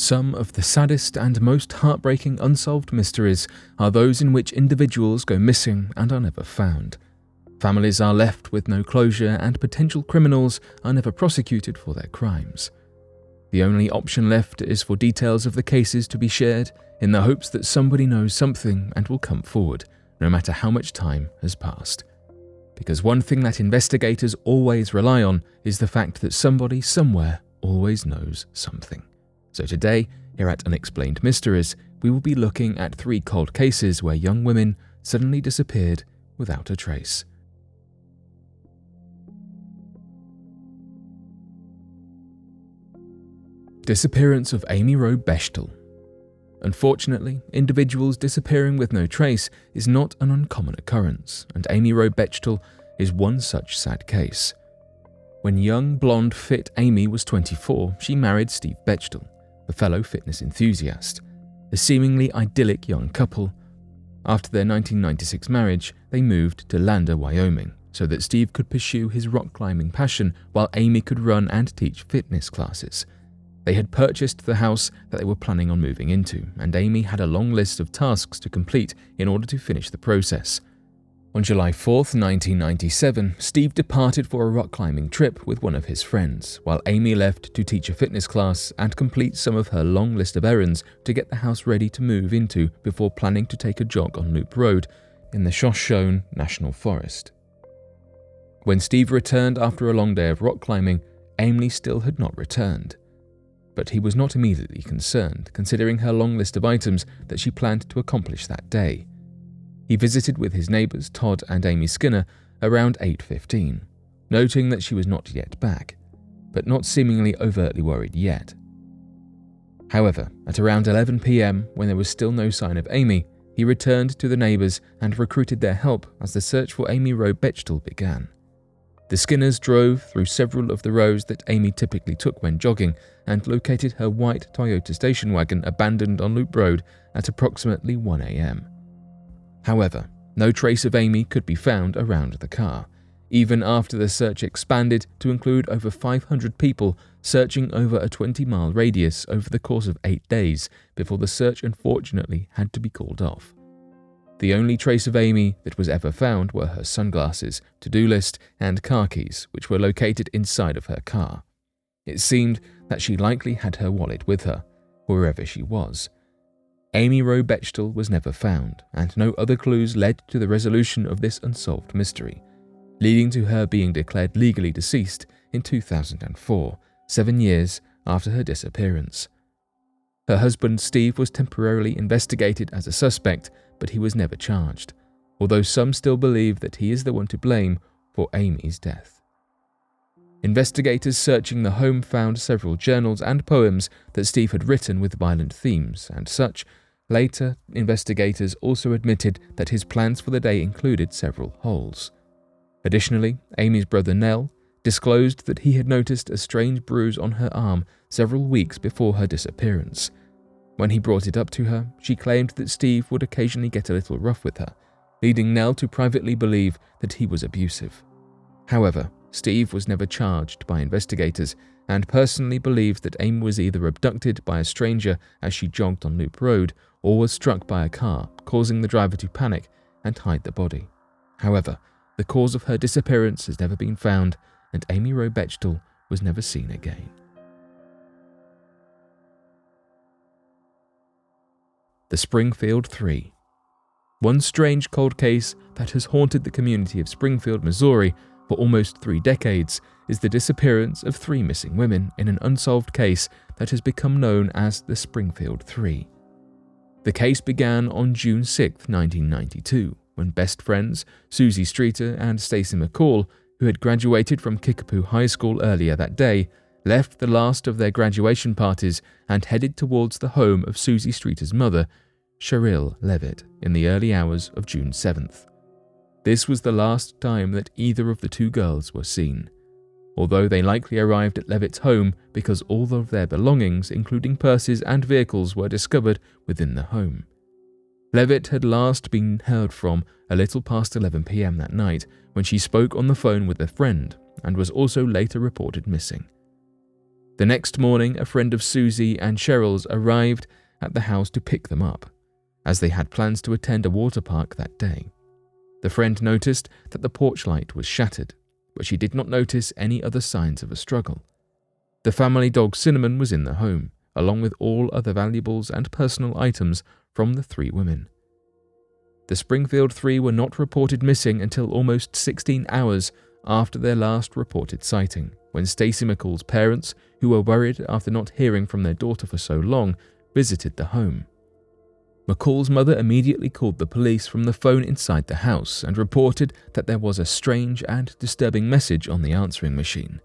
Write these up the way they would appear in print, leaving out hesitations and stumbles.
Some of the saddest and most heartbreaking unsolved mysteries are those in which individuals go missing and are never found. Families are left with no closure and potential criminals are never prosecuted for their crimes. The only option left is for details of the cases to be shared in the hopes that somebody knows something and will come forward, no matter how much time has passed. Because one thing that investigators always rely on is the fact that somebody somewhere always knows something. So today, here at Unexplained Mysteries, we will be looking at 3 cold cases where young women suddenly disappeared without a trace. Disappearance of Amy Roe Bechtel. Unfortunately, individuals disappearing with no trace is not an uncommon occurrence, and Amy Roe Bechtel is one such sad case. When young, blonde, fit Amy was 24, she married Steve Bechtel, a fellow fitness enthusiast, a seemingly idyllic young couple. After their 1996 marriage, they moved to Lander, Wyoming, so that Steve could pursue his rock climbing passion while Amy could run and teach fitness classes. They had purchased the house that they were planning on moving into, and Amy had a long list of tasks to complete in order to finish the process. On July 4th, 1997, Steve departed for a rock climbing trip with one of his friends, while Amy left to teach a fitness class and complete some of her long list of errands to get the house ready to move into before planning to take a jog on Loop Road in the Shoshone National Forest. When Steve returned after a long day of rock climbing, Amy still had not returned. But he was not immediately concerned, considering her long list of items that she planned to accomplish that day. He visited with his neighbours Todd and Amy Skinner around 8:15, noting that she was not yet back, but not seemingly overtly worried yet. However, at around 11 p.m, when there was still no sign of Amy, he returned to the neighbours and recruited their help as the search for Amy Roe Bechtel began. The Skinners drove through several of the roads that Amy typically took when jogging and located her white Toyota station wagon abandoned on Loop Road at approximately 1 a.m. However, no trace of Amy could be found around the car, even after the search expanded to include over 500 people searching over a 20-mile radius over the course of 8 days before the search unfortunately had to be called off. The only trace of Amy that was ever found were her sunglasses, to-do list, and car keys, which were located inside of her car. It seemed that she likely had her wallet with her, wherever she was. Amy Roe Bechtel was never found, and no other clues led to the resolution of this unsolved mystery, leading to her being declared legally deceased in 2004, 7 years after her disappearance. Her husband Steve was temporarily investigated as a suspect, but he was never charged, although some still believe that he is the one to blame for Amy's death. Investigators searching the home found several journals and poems that Steve had written with violent themes and such. Later, investigators also admitted that his plans for the day included several holes. Additionally, Amy's brother Nell disclosed that he had noticed a strange bruise on her arm several weeks before her disappearance. When he brought it up to her, she claimed that Steve would occasionally get a little rough with her, leading Nell to privately believe that he was abusive. However, Steve was never charged by investigators and personally believes that Amy was either abducted by a stranger as she jogged on Loop Road or was struck by a car, causing the driver to panic and hide the body. However, the cause of her disappearance has never been found, and Amy Roe Bechtel was never seen again. The Springfield Three. One strange cold case that has haunted the community of Springfield, Missouri for almost 3 decades is the disappearance of 3 missing women in an unsolved case that has become known as the Springfield Three. The case began on June 6, 1992, when best friends Susie Streeter and Stacy McCall, who had graduated from Kickapoo High School earlier that day, left the last of their graduation parties and headed towards the home of Susie Streeter's mother, Cheryl Levitt, in the early hours of June 7th. This was the last time that either of the 2 girls were seen, although they likely arrived at Levitt's home because all of their belongings, including purses and vehicles, were discovered within the home. Levitt had last been heard from a little past 11 p.m. that night when she spoke on the phone with a friend and was also later reported missing. The next morning, a friend of Susie and Cheryl's arrived at the house to pick them up, as they had plans to attend a water park that day. The friend noticed that the porch light was shattered, but she did not notice any other signs of a struggle. The family dog Cinnamon was in the home, along with all other valuables and personal items from the three women. The Springfield Three were not reported missing until almost 16 hours after their last reported sighting, when Stacey McCall's parents, who were worried after not hearing from their daughter for so long, visited the home. McCall's mother immediately called the police from the phone inside the house and reported that there was a strange and disturbing message on the answering machine.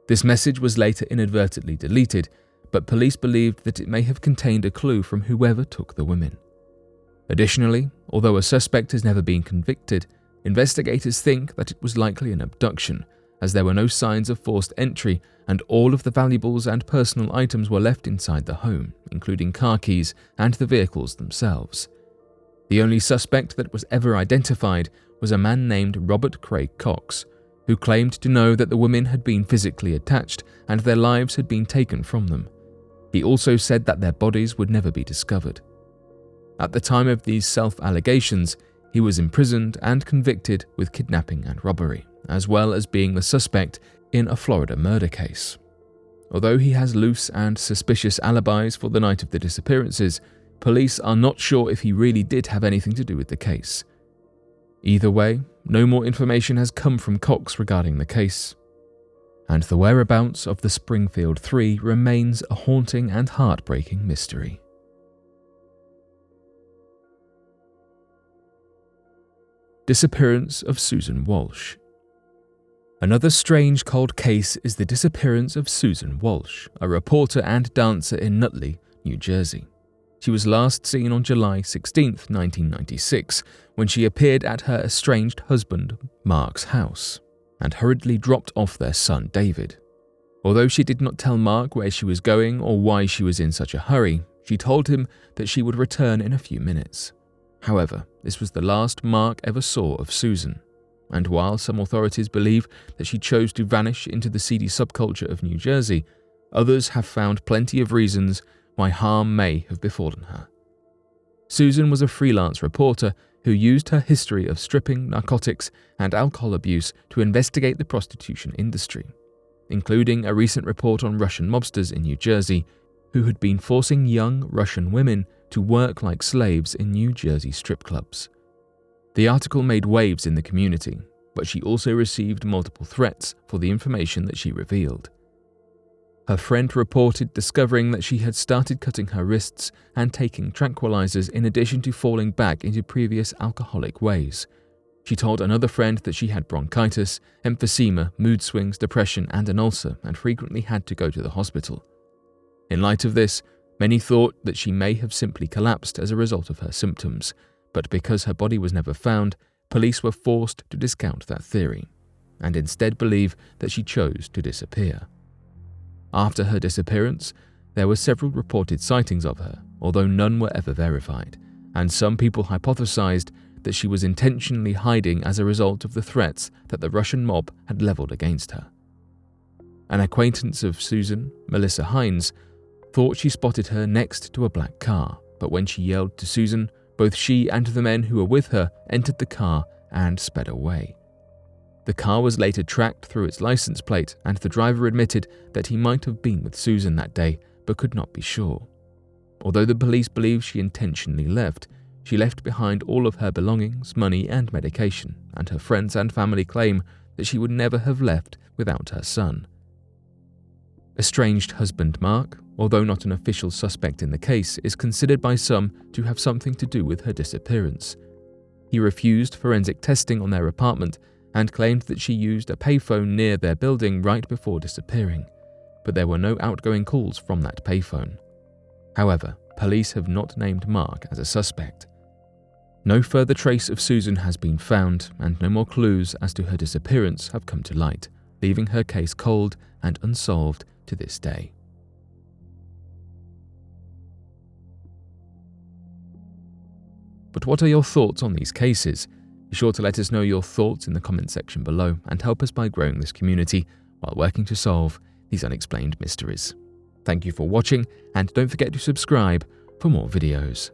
This message was later inadvertently deleted, but police believed that it may have contained a clue from whoever took the women. Additionally, although a suspect has never been convicted, investigators think that it was likely an abduction, as there were no signs of forced entry and all of the valuables and personal items were left inside the home, including car keys and the vehicles themselves. The only suspect that was ever identified was a man named Robert Craig Cox, who claimed to know that the women had been physically attached and their lives had been taken from them. He also said that their bodies would never be discovered. At the time of these self-allegations, he was imprisoned and convicted with kidnapping and robbery, as well as being the suspect in a Florida murder case. Although he has loose and suspicious alibis for the night of the disappearances, police are not sure if he really did have anything to do with the case. Either way, no more information has come from Cox regarding the case, and the whereabouts of the Springfield Three remains a haunting and heartbreaking mystery. Disappearance of Susan Walsh. Another strange cold case is the disappearance of Susan Walsh, a reporter and dancer in Nutley, New Jersey. She was last seen on July 16, 1996, when she appeared at her estranged husband, Mark's house, and hurriedly dropped off their son, David. Although she did not tell Mark where she was going or why she was in such a hurry, she told him that she would return in a few minutes. However, this was the last Mark ever saw of Susan, and while some authorities believe that she chose to vanish into the seedy subculture of New Jersey, others have found plenty of reasons why harm may have befallen her. Susan was a freelance reporter who used her history of stripping, narcotics, and alcohol abuse to investigate the prostitution industry, including a recent report on Russian mobsters in New Jersey who had been forcing young Russian women to work like slaves in New Jersey strip clubs. The article made waves in the community, but she also received multiple threats for the information that she revealed. Her friend reported discovering that she had started cutting her wrists and taking tranquilizers in addition to falling back into previous alcoholic ways. She told another friend that she had bronchitis, emphysema, mood swings, depression, and an ulcer, and frequently had to go to the hospital. In light of this, many thought that she may have simply collapsed as a result of her symptoms, but because her body was never found, police were forced to discount that theory, and instead believe that she chose to disappear. After her disappearance, there were several reported sightings of her, although none were ever verified, and some people hypothesized that she was intentionally hiding as a result of the threats that the Russian mob had leveled against her. An acquaintance of Susan, Melissa Hines, thought she spotted her next to a black car, but when she yelled to Susan, both she and the men who were with her entered the car and sped away. The car was later tracked through its license plate, and the driver admitted that he might have been with Susan that day, but could not be sure. Although the police believe she intentionally left, she left behind all of her belongings, money, and medication, and her friends and family claim that she would never have left without her son. Estranged husband Mark, although not an official suspect in the case, is considered by some to have something to do with her disappearance. He refused forensic testing on their apartment and claimed that she used a payphone near their building right before disappearing, but there were no outgoing calls from that payphone. However, police have not named Mark as a suspect. No further trace of Susan has been found, and no more clues as to her disappearance have come to light, leaving her case cold and unsolved to this day. But what are your thoughts on these cases? Be sure to let us know your thoughts in the comment section below and help us by growing this community while working to solve these unexplained mysteries. Thank you for watching, and don't forget to subscribe for more videos.